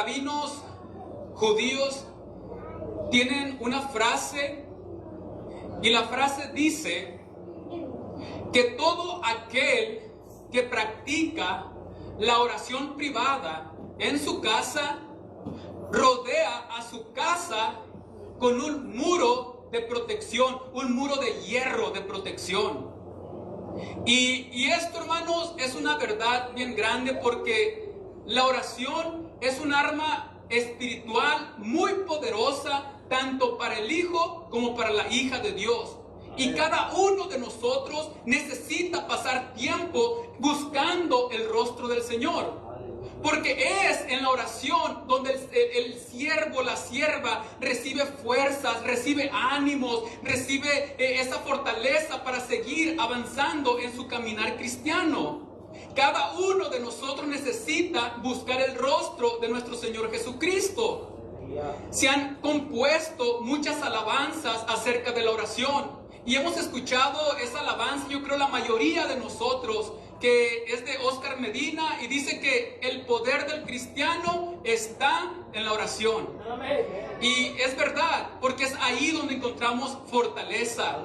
rabinos judíos tienen una frase, y la frase dice que todo aquel que practica la oración privada en su casa rodea a su casa con un muro de protección, un muro de hierro de protección. Y esto, hermanos, es una verdad bien grande, porque la oración es un arma espiritual muy poderosa, tanto para el hijo como para la hija de Dios. Y cada uno de nosotros necesita pasar tiempo buscando el rostro del Señor. Porque es en la oración donde el siervo, la sierva, recibe fuerzas, recibe ánimos, recibe esa fortaleza para seguir avanzando en su caminar cristiano. Cada uno de nosotros necesita buscar el rostro de nuestro Señor Jesucristo. Se han compuesto muchas alabanzas acerca de la oración, y hemos escuchado esa alabanza, yo creo la mayoría de nosotros, que es de Oscar Medina, y dice que el poder del cristiano está en la oración. Y es verdad, porque es ahí donde encontramos fortaleza.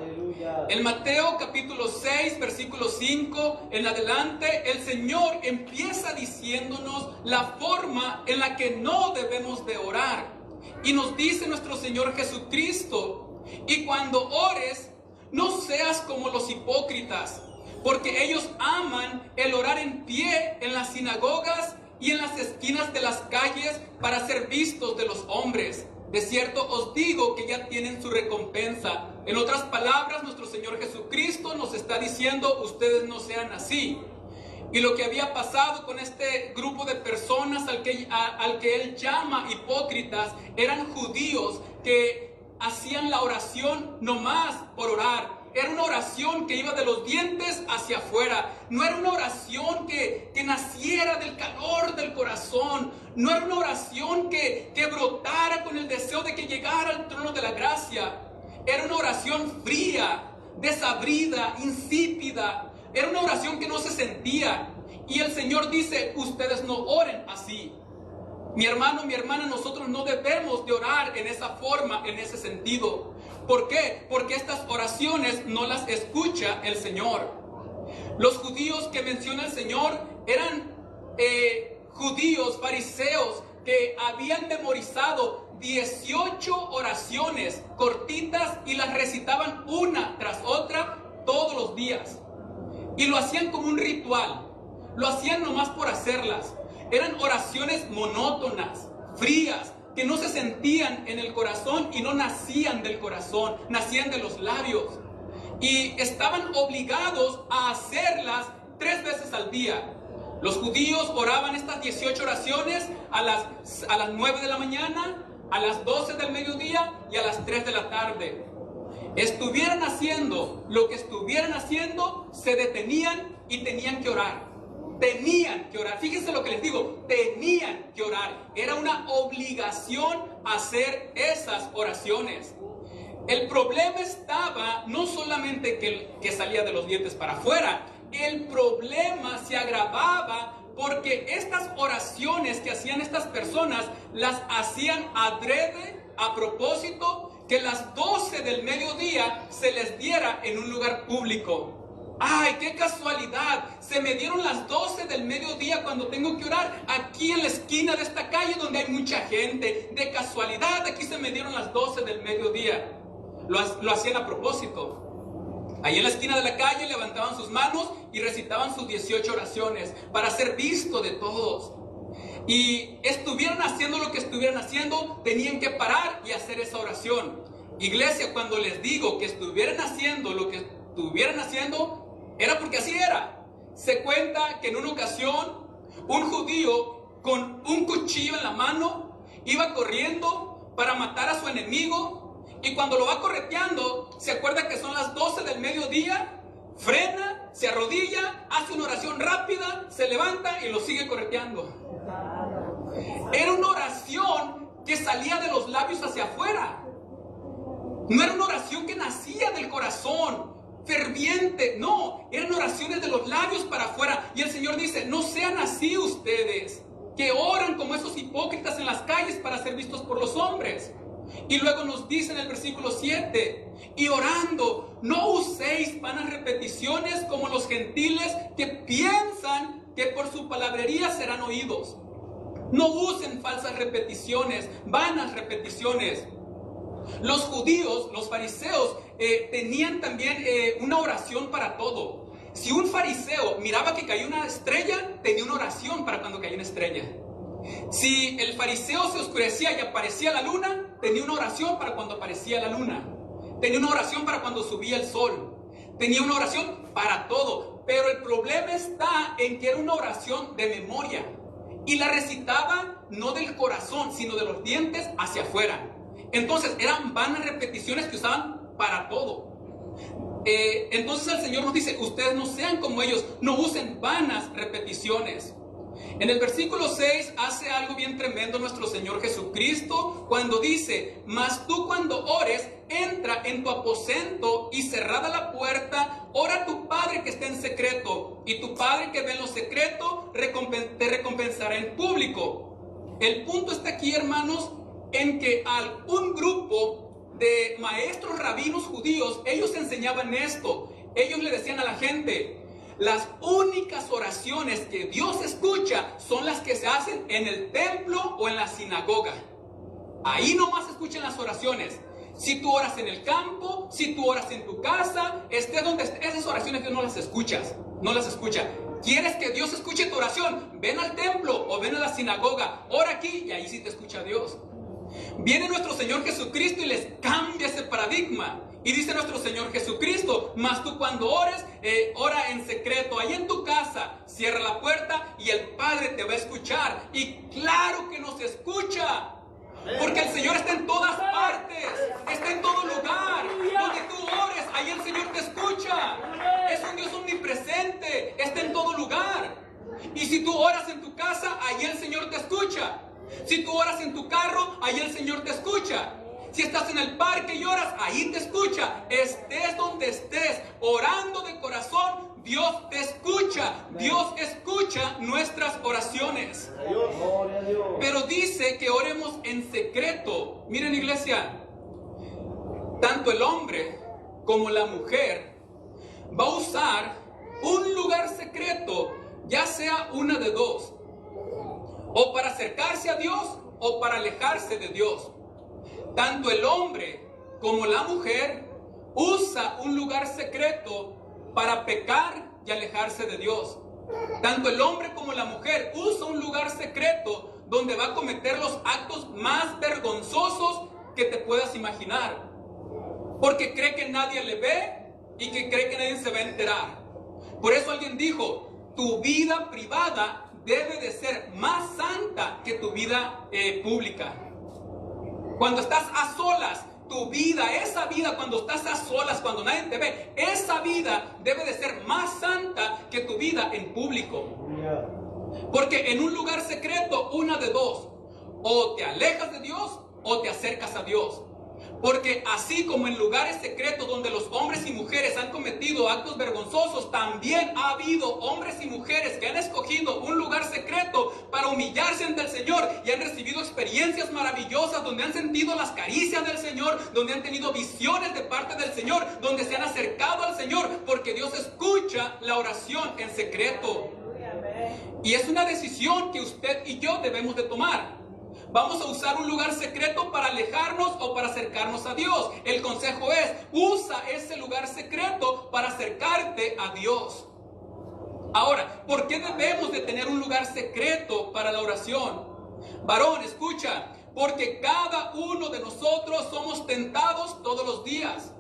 En Mateo capítulo 6, versículo 5 en adelante, el Señor empieza diciéndonos la forma en la que no debemos de orar. Y nos dice nuestro Señor Jesucristo: y cuando ores, no seas como los hipócritas, porque ellos aman el orar en pie en las sinagogas y en las esquinas de las calles para ser vistos de los hombres. De cierto os digo que ya tienen su recompensa. En otras palabras, nuestro Señor Jesucristo nos está diciendo: ustedes no sean así. Y lo que había pasado con este grupo de personas al que Él llama hipócritas, eran judíos que hacían la oración nomás por orar. Era una oración que iba de los dientes hacia afuera. No era una oración que naciera del calor del corazón. No era una oración que brotara con el deseo de que llegara al trono de la gracia. Era una oración fría, desabrida, insípida. Era una oración que no se sentía. Y el Señor dice: ustedes no oren así. Mi hermano, mi hermana, nosotros no debemos de orar en esa forma, en ese sentido. ¿Por qué? Porque estas oraciones no las escucha el Señor. Los judíos que menciona el Señor eran judíos, fariseos, que habían memorizado 18 oraciones cortitas y las recitaban una tras otra todos los días. Y lo hacían como un ritual. Lo hacían nomás por hacerlas. Eran oraciones monótonas, frías, que no se sentían en el corazón y no nacían del corazón, nacían de los labios. Y estaban obligados a hacerlas 3 veces al día. Los judíos oraban estas 18 oraciones a las 9 de la mañana, a las 12 del mediodía y a las 3 de la tarde. Estuvieran haciendo lo que estuvieran haciendo, se detenían y tenían que orar. Tenían que orar. Fíjense lo que les digo, tenían que orar. Era una obligación hacer esas oraciones. El problema estaba no solamente que salía de los dientes para afuera. El problema se agravaba porque estas oraciones que hacían estas personas las hacían adrede, a propósito, que las 12 del mediodía se les diera en un lugar público. ¡Ay, qué casualidad! Se me dieron las 12 del mediodía cuando tengo que orar aquí en la esquina de esta calle donde hay mucha gente. De casualidad, aquí se me dieron las 12 del mediodía. Lo hacían a propósito. Ahí en la esquina de la calle levantaban sus manos y recitaban sus 18 oraciones para ser visto de todos. Y estuvieran haciendo lo que estuvieran haciendo, tenían que parar y hacer esa oración. Iglesia, cuando les digo que estuvieran haciendo lo que estuvieran haciendo, era porque así era. Se cuenta que en una ocasión un judío con un cuchillo en la mano iba corriendo para matar a su enemigo, y cuando lo va correteando se acuerda que son las 12 del mediodía, frena, se arrodilla, hace una oración rápida, se levanta y lo sigue correteando. Era una oración que salía de los labios hacia afuera. No era una oración que nacía del corazón ferviente, no, eran oraciones de los labios para afuera. Y el Señor dice: no sean así ustedes, que oran como esos hipócritas en las calles para ser vistos por los hombres. Y luego nos dice en el versículo 7, y orando, no uséis vanas repeticiones como los gentiles que piensan que por su palabrería serán oídos. No usen falsas repeticiones, vanas repeticiones. Los judíos, los fariseos, tenían también una oración para todo. Si un fariseo miraba que caía una estrella, tenía una oración para cuando caía una estrella. Si el fariseo se oscurecía y aparecía la luna, tenía una oración para cuando aparecía la luna. Tenía una oración para cuando subía el sol. Tenía una oración para todo. Pero el problema está en que era una oración de memoria. Y la recitaba no del corazón, sino de los dientes hacia afuera. Entonces eran vanas repeticiones que usaban para todo. Entonces el Señor nos dice, ustedes no sean como ellos, no usen vanas repeticiones. En el versículo 6 hace algo bien tremendo nuestro Señor Jesucristo cuando dice, mas tú cuando ores, entra en tu aposento y cerrada la puerta, ora a tu Padre que está en secreto, y tu Padre que ve en lo secreto te recompensará en público. El punto está aquí, hermanos, en que un grupo de maestros rabinos judíos, ellos enseñaban esto. Ellos le decían a la gente, las únicas oraciones que Dios escucha son las que se hacen en el templo o en la sinagoga. Ahí nomás escuchan las oraciones. Si tú oras en el campo, si tú oras en tu casa, estés donde estés, esas oraciones Dios no las escuchas, no las escucha. ¿Quieres que Dios escuche tu oración? Ven al templo o ven a la sinagoga, ora aquí y ahí sí te escucha Dios. Viene nuestro Señor Jesucristo y les cambia ese paradigma. Y dice nuestro Señor Jesucristo, mas tú cuando ores, ora en secreto, ahí en tu casa, cierra la puerta y el Padre te va a escuchar. Y claro que nos escucha, porque el Señor está en todas partes, está en todo lugar. Donde tú ores, ahí el Señor te escucha. Es un Dios omnipresente, está en todo lugar. Y si tú oras en tu casa, ahí el Señor te escucha. Si tú oras en tu carro, ahí el Señor te escucha. Si estás en el parque y oras, ahí te escucha. Estés donde estés, orando de corazón, Dios te escucha. Dios escucha nuestras oraciones. Pero dice que oremos en secreto. Miren, iglesia, tanto el hombre como la mujer va a usar un lugar secreto, ya sea una de dos. O para acercarse a Dios o para alejarse de Dios. Tanto el hombre como la mujer usa un lugar secreto para pecar y alejarse de Dios. Tanto el hombre como la mujer usa un lugar secreto donde va a cometer los actos más vergonzosos que te puedas imaginar. Porque cree que nadie le ve y que cree que nadie se va a enterar. Por eso alguien dijo, tu vida privada debe de ser más santa que tu vida pública. Cuando estás a solas, tu vida, esa vida cuando estás a solas, cuando nadie te ve, esa vida debe de ser más santa que tu vida en público. Porque en un lugar secreto, una de dos, o te alejas de Dios o te acercas a Dios. Porque así como en lugares secretos donde los hombres y mujeres han cometido actos vergonzosos, también ha habido hombres y mujeres que han escogido un lugar secreto para humillarse ante el Señor y han recibido experiencias maravillosas donde han sentido las caricias del Señor, donde han tenido visiones de parte del Señor, donde se han acercado al Señor, porque Dios escucha la oración en secreto. Y es una decisión que usted y yo debemos de tomar. ¿Vamos a usar un lugar secreto para alejarnos o para acercarnos a Dios? El consejo es, usa ese lugar secreto para acercarte a Dios. Ahora, ¿por qué debemos de tener un lugar secreto para la oración? Varón, escucha, porque cada uno de nosotros somos tentados todos los días.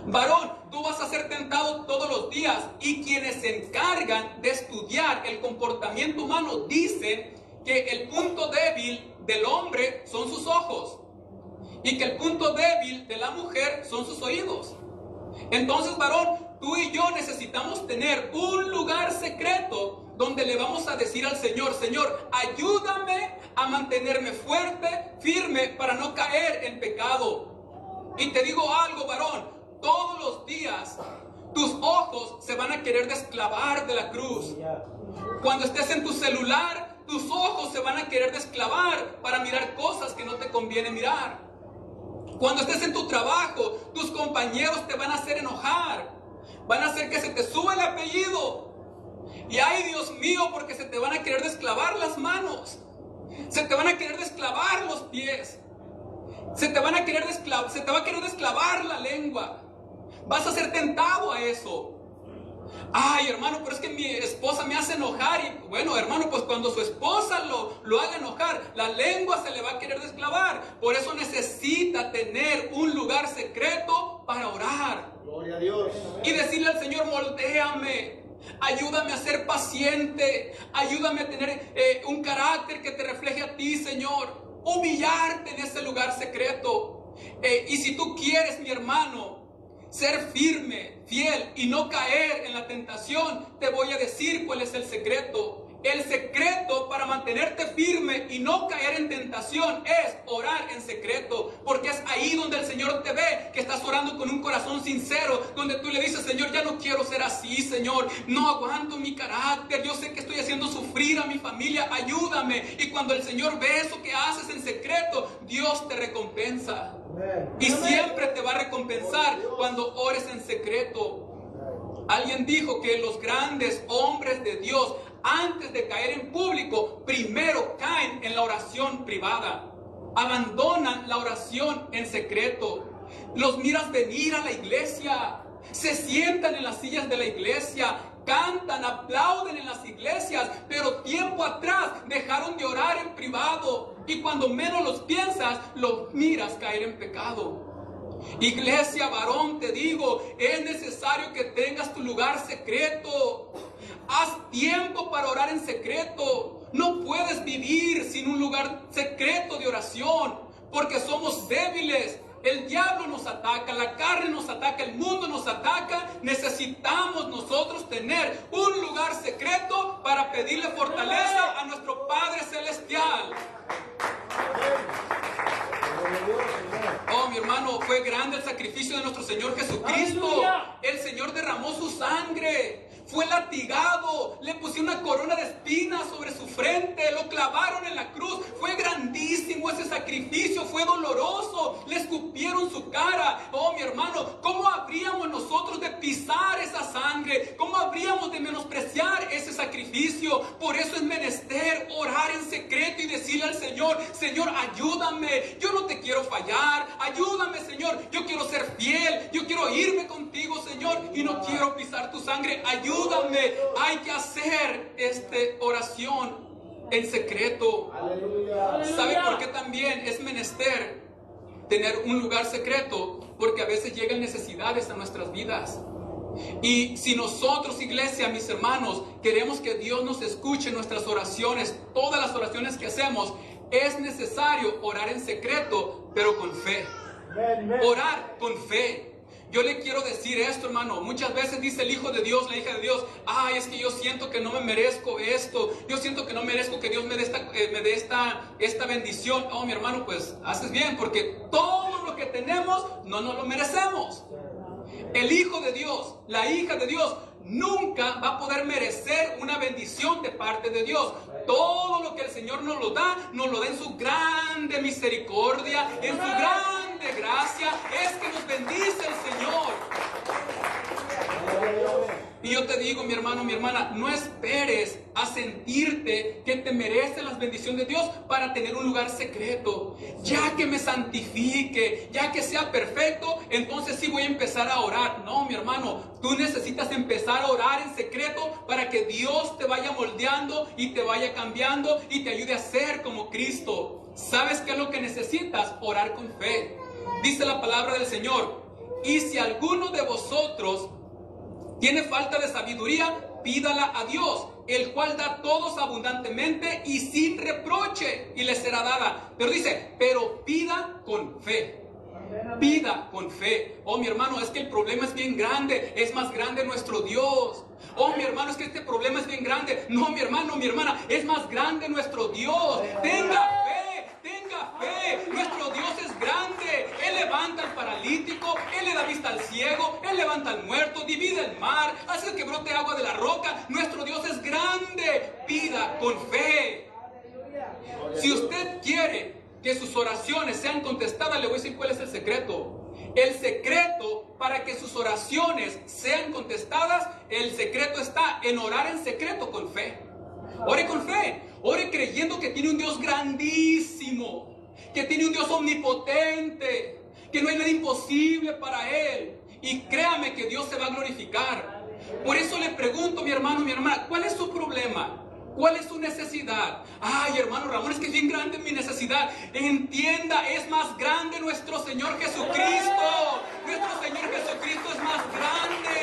Varón, tú vas a ser tentado todos los días, y quienes se encargan de estudiar el comportamiento humano dicen que el punto débil del hombre son sus ojos y que el punto débil de la mujer son sus oídos. Entonces, varón, tú y yo necesitamos tener un lugar secreto donde le vamos a decir al Señor, Señor, ayúdame a mantenerme fuerte, firme, para no caer en pecado. Y te digo algo, varón, todos los días tus ojos se van a querer desclavar de la cruz. Cuando estés en tu celular, tus ojos se van a querer desclavar para mirar cosas que no te conviene mirar. Cuando estés en tu trabajo, tus compañeros te van a hacer enojar. Van a hacer que se te suba el apellido. Y ay, Dios mío, porque se te van a querer desclavar las manos. Se te van a querer desclavar los pies. Se te va a querer desclavar la lengua. Vas a ser tentado a eso. Ay, hermano, pero es que mi esposa me hace enojar. Y bueno, hermano, pues cuando su esposa lo haga enojar, la lengua se le va a querer desclavar. Por eso necesita tener un lugar secreto para orar. Gloria a Dios. Y decirle al Señor, moldéame. Ayúdame a ser paciente. Ayúdame a tener un carácter que te refleje a ti, Señor. Humillarte en ese lugar secreto. Y si tú quieres, mi hermano, ser firme, fiel y no caer en la tentación, te voy a decir cuál es el secreto. El secreto para mantenerte firme y no caer en tentación es orar en secreto, porque es ahí donde el Señor te ve, que estás orando con un corazón sincero, donde tú le dices, Señor, ya no quiero ser así, Señor, no aguanto mi carácter, yo sé que estoy haciendo sufrir a mi familia, ayúdame. Y cuando el Señor ve eso que haces en secreto, Dios te recompensa. Y siempre te va a recompensar cuando ores en secreto. Alguien dijo que los grandes hombres de Dios, antes de caer en público, primero caen en la oración privada. Abandonan la oración en secreto. Los miras venir a la iglesia. Se sientan en las sillas de la iglesia. Cantan, aplauden en las iglesias. Pero tiempo atrás dejaron de orar en privado. Y cuando menos los piensas, los miras caer en pecado. Iglesia, varón, te digo, es necesario que tengas tu lugar secreto. Haz tiempo para orar en secreto. No puedes vivir sin un lugar secreto de oración, porque somos débiles. El diablo nos ataca, la carne nos ataca, el mundo nos ataca. Necesitamos nosotros tener un lugar secreto para pedirle fortaleza a nuestro Padre Celestial. Oh, mi hermano, fue grande el sacrificio de nuestro Señor Jesucristo. El Señor derramó su sangre. Fue latigado, le pusieron una corona de espinas sobre su frente, lo clavaron en la cruz. Fue grandísimo ese sacrificio, fue doloroso, le escupieron su cara. Oh, mi hermano, ¿cómo habríamos nosotros de pisar esa sangre? ¿Cómo habríamos de menospreciar ese sacrificio? Por eso es menester orar en secreto y decirle al Señor, Señor, ayúdame, yo no te quiero fallar, ayúdame, Señor, yo quiero ser fiel, yo quiero irme contigo, Señor, y no quiero pisar tu sangre, ayúdame. Hay que hacer esta oración en secreto. ¿Sabe por qué también es menester tener un lugar secreto? Porque a veces llegan necesidades a nuestras vidas. Y si nosotros, iglesia, mis hermanos, queremos que Dios nos escuche nuestras oraciones, todas las oraciones que hacemos, es necesario orar en secreto, pero con fe. Orar con fe. Yo le quiero decir esto, hermano. Muchas veces dice el hijo de Dios, la hija de Dios, ay, es que yo siento que no me merezco esto. Yo siento que no merezco que Dios me dé esta bendición. Oh, mi hermano, pues haces bien, porque todo lo que tenemos no nos lo merecemos. El hijo de Dios, la hija de Dios, nunca va a poder merecer una bendición de parte de Dios. Todo lo que el Señor nos lo da en su grande misericordia, en su grande gracia. Es que nos bendice el Señor. Y yo te digo, mi hermano, mi hermana, no esperes a sentirte que te mereces las bendiciones de Dios para tener un lugar secreto. Ya que me santifique, ya que sea perfecto, entonces sí voy a empezar a orar. No, mi hermano, tú necesitas empezar a orar en secreto para que Dios te vaya moldeando y te vaya cambiando y te ayude a ser como Cristo. ¿Sabes qué es lo que necesitas? Orar con fe. Dice la palabra del Señor: y si alguno de vosotros tiene falta de sabiduría, pídala a Dios, el cual da a todos abundantemente y sin reproche, y le será dada. Pero dice, pero pida con fe. Pida con fe. Oh, mi hermano, es que el problema es bien grande. Es más grande nuestro Dios. Oh, mi hermano, es que este problema es bien grande. No, mi hermano, mi hermana, es más grande nuestro Dios. Tenga fe, tenga fe. Nuestro Dios es grande. Él levanta al paralítico, Él le da vista al ciego, Él levanta al muerto, divide el mar, hace que brote agua de la roca. Nuestro Dios es grande. Pida con fe. quiere que sus oraciones sean contestadas, le voy a decir cuál es el secreto. El secreto para que sus oraciones sean contestadas, el secreto está en orar en secreto con fe. Ore con fe, ore creyendo que tiene un Dios grandísimo, que tiene un Dios omnipotente, que no hay nada imposible para Él. Y créame que Dios se va a glorificar. Por eso le pregunto, mi hermano, mi hermana, ¿cuál es su problema? ¿Cuál es su necesidad? Ay, hermano Ramón, es que es bien grande mi necesidad. Entienda, es más grande nuestro Señor Jesucristo. Nuestro Señor Jesucristo es más grande.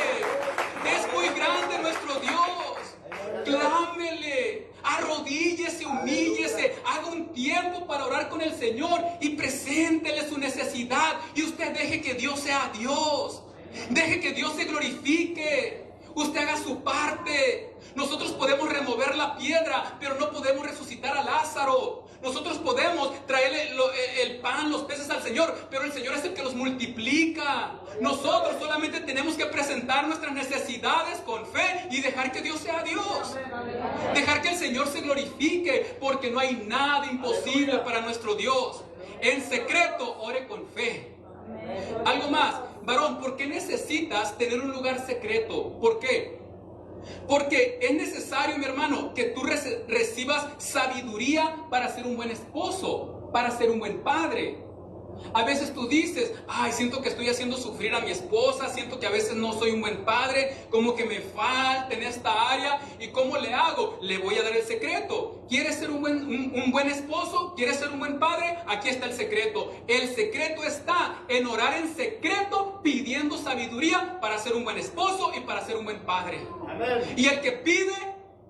Es muy grande nuestro Dios. Clámele, arrodíllese, humíllese, haga un tiempo para orar con el Señor y preséntele su necesidad. Y usted deje que Dios sea Dios. Deje que Dios se glorifique. Usted haga su parte. Nosotros podemos remover la piedra, pero no podemos resucitar a Lázaro. Nosotros podemos traerle el pan, los peces al Señor, pero el Señor es el que los multiplica. Nosotros solamente tenemos que presentar nuestras necesidades con fe y dejar que Dios sea Dios. Dejar que el Señor se glorifique, porque no hay nada imposible para nuestro Dios. En secreto, ore con fe. Algo más, varón, ¿por qué necesitas tener un lugar secreto? ¿Por qué? Porque es necesario, mi hermano, que tú recibas sabiduría para ser un buen esposo, para ser un buen padre. A veces tú dices, ay, siento que estoy haciendo sufrir a mi esposa, siento que a veces no soy un buen padre, como que me falta en esta área. ¿Y cómo le hago? Le voy a dar el secreto. ¿Quieres ser un buen esposo? ¿Quieres ser un buen padre? Aquí está el secreto. El secreto está en orar en secreto, pidiendo sabiduría para ser un buen esposo y para ser un buen padre. Amén. Y el que pide,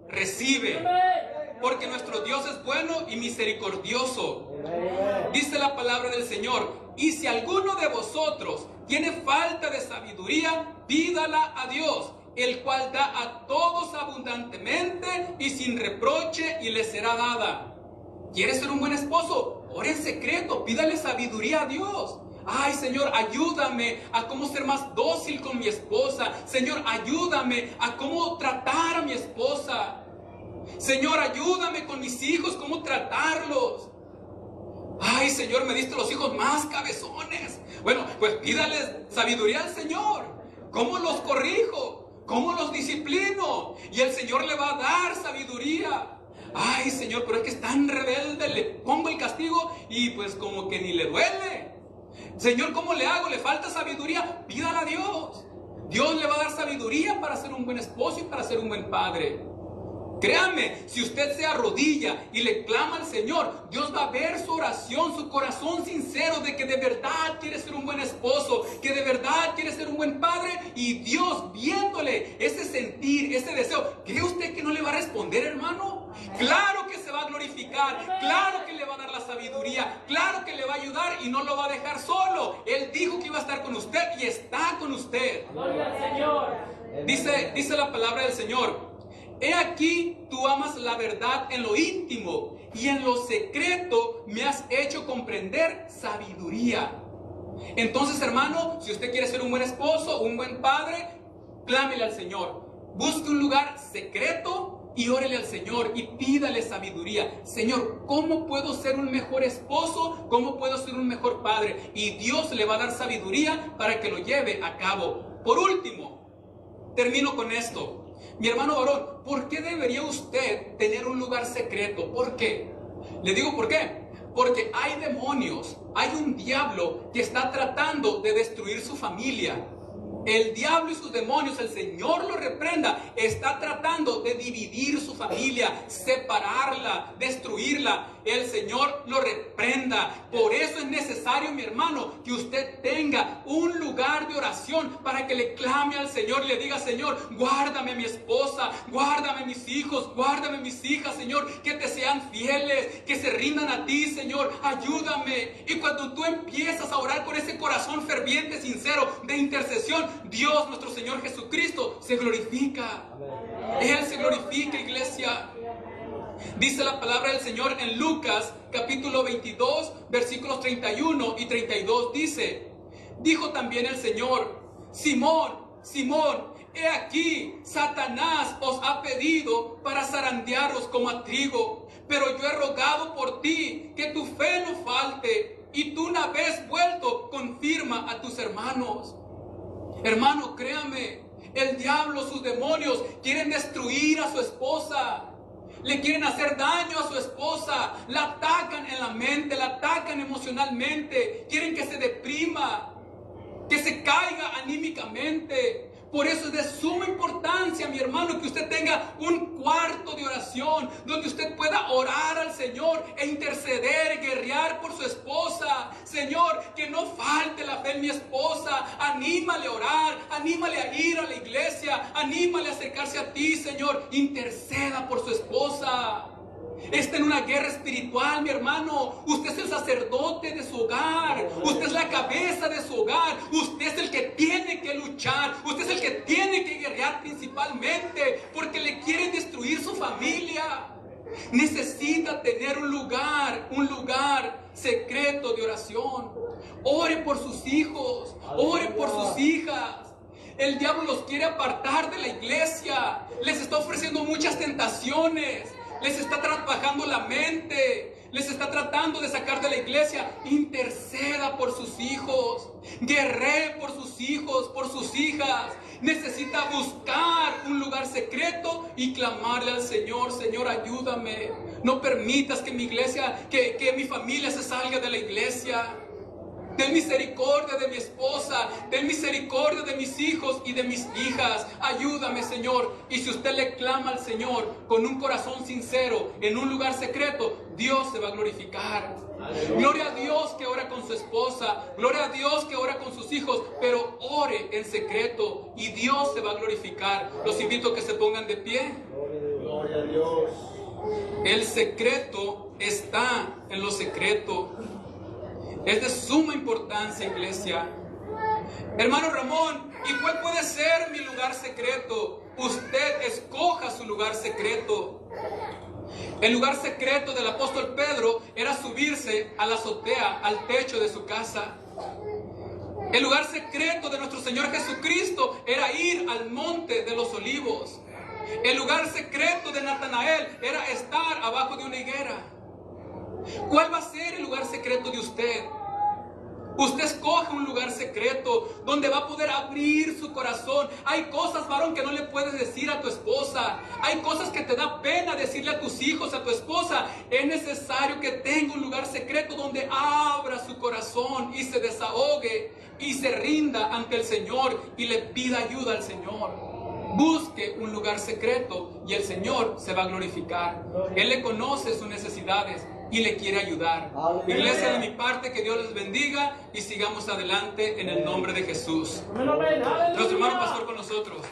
recibe. Amén. Porque nuestro Dios es bueno y misericordioso. Dice la palabra del Señor: y si alguno de vosotros tiene falta de sabiduría, pídala a Dios, el cual da a todos abundantemente y sin reproche, y le será dada. ¿Quieres ser un buen esposo? Ora en secreto, pídale sabiduría a Dios. Ay, Señor, ayúdame a cómo ser más dócil con mi esposa. Señor, ayúdame a cómo tratar a mi esposa. Señor, ayúdame con mis hijos, cómo tratarlos. Ay, Señor, me diste los hijos más cabezones. Bueno, pues pídales sabiduría al Señor. ¿Cómo los corrijo? ¿Cómo los disciplino? Y el Señor le va a dar sabiduría. Ay, Señor, pero es que es tan rebelde. Le pongo el castigo y pues como que ni le duele. Señor, ¿cómo le hago? ¿Le falta sabiduría? Pídala a Dios. Dios le va a dar sabiduría para ser un buen esposo y para ser un buen padre. Créame, si usted se arrodilla y le clama al Señor, Dios va a ver su oración, su corazón sincero de que de verdad quiere ser un buen esposo, que de verdad quiere ser un buen padre, y Dios viéndole ese sentir, ese deseo, ¿cree usted que no le va a responder, hermano? Claro que se va a glorificar, claro que le va a dar la sabiduría, claro que le va a ayudar y no lo va a dejar solo. Él dijo que iba a estar con usted y está con usted. Gloria al Señor. Dice la palabra del Señor: he aquí, tú amas la verdad en lo íntimo, y en lo secreto me has hecho comprender sabiduría. Entonces, hermano, si usted quiere ser un buen esposo, un buen padre, clámele al Señor. Busque un lugar secreto y órele al Señor y pídale sabiduría. Señor, ¿cómo puedo ser un mejor esposo? ¿Cómo puedo ser un mejor padre? Y Dios le va a dar sabiduría para que lo lleve a cabo. Por último, termino con esto. Mi hermano varón, ¿por qué debería usted tener un lugar secreto? ¿Por qué? Le digo por qué. Porque hay demonios, hay un diablo que está tratando de destruir su familia. El diablo y sus demonios, el Señor lo reprenda, está tratando de dividir su familia, separarla, destruirla. El Señor lo reprenda. Por eso es necesario, mi hermano, que usted tenga un lugar de oración para que le clame al Señor y le diga: Señor, guárdame a mi esposa, guárdame a mis hijos, guárdame a mis hijas, Señor, que te sean fieles, que se rindan a ti, Señor, ayúdame. Y cuando tú empiezas a orar con ese corazón ferviente, sincero, de intercesión, Dios, nuestro Señor Jesucristo, se glorifica. Él se glorifica, iglesia. Dice la palabra del Señor en Lucas capítulo 22 versículos 31 y 32. Dice: dijo también el Señor: Simón, Simón, he aquí, Satanás os ha pedido para zarandearos como a trigo, pero yo he rogado por ti que tu fe no falte, y tú una vez vuelto confirma a tus hermanos. Hermano, créame, el diablo, sus demonios quieren destruir a su esposa. Le quieren hacer daño a su esposa, la atacan en la mente, la atacan emocionalmente, quieren que se deprima, que se caiga anímicamente. Por eso es de suma importancia, mi hermano, que usted tenga un cuarto de oración donde usted pueda orar al Señor e interceder, guerrear por su esposa. Señor, que no falte la fe en mi esposa. Anímale a orar, anímale a ir a la iglesia, anímale a acercarse a ti, Señor. Interceda por su esposa. Está en una guerra espiritual, mi hermano. Usted es el sacerdote de su hogar. Usted es la cabeza de su hogar. Usted es el que tiene que luchar. Usted es el que tiene que guerrear principalmente porque le quieren destruir su familia. Necesita tener un lugar secreto de oración. Ore por sus hijos, ore por sus hijas. El diablo los quiere apartar de la iglesia. Les está ofreciendo muchas tentaciones. Les está trabajando la mente, les está tratando de sacar de la iglesia. Interceda por sus hijos, guerree por sus hijos, por sus hijas. Necesita buscar un lugar secreto y clamarle al Señor: Señor, ayúdame. No permitas que mi iglesia, que mi familia se salga de la iglesia. Ten misericordia de mi esposa, ten misericordia de mis hijos y de mis hijas. Ayúdame, Señor. Y si usted le clama al Señor con un corazón sincero, en un lugar secreto, Dios se va a glorificar. Aleluya. Gloria a Dios que ora con su esposa, gloria a Dios que ora con sus hijos, pero ore en secreto y Dios se va a glorificar. Los invito a que se pongan de pie. Gloria a Dios. El secreto está en lo secreto. Es de suma importancia, iglesia. Hermano Ramón, ¿y cuál puede ser mi lugar secreto? Usted escoja su lugar secreto. El lugar secreto del apóstol Pedro era subirse a la azotea, al techo de su casa. El lugar secreto de nuestro Señor Jesucristo era ir al monte de los olivos. El lugar secreto de Natanael era estar abajo de una higuera. ¿Cuál va a ser el lugar secreto de usted? Usted escoge un lugar secreto donde va a poder abrir su corazón. Hay cosas, varón, que no le puedes decir a tu esposa. Hay cosas que te da pena decirle a tus hijos, a tu esposa. Es necesario que tenga un lugar secreto donde abra su corazón y se desahogue y se rinda ante el Señor y le pida ayuda al Señor. Busque un lugar secreto y el Señor se va a glorificar. Él le conoce sus necesidades y le quiere ayudar. Iglesia, de mi parte, que Dios les bendiga y sigamos adelante en el nombre de Jesús. Nuestro hermano pastor con nosotros.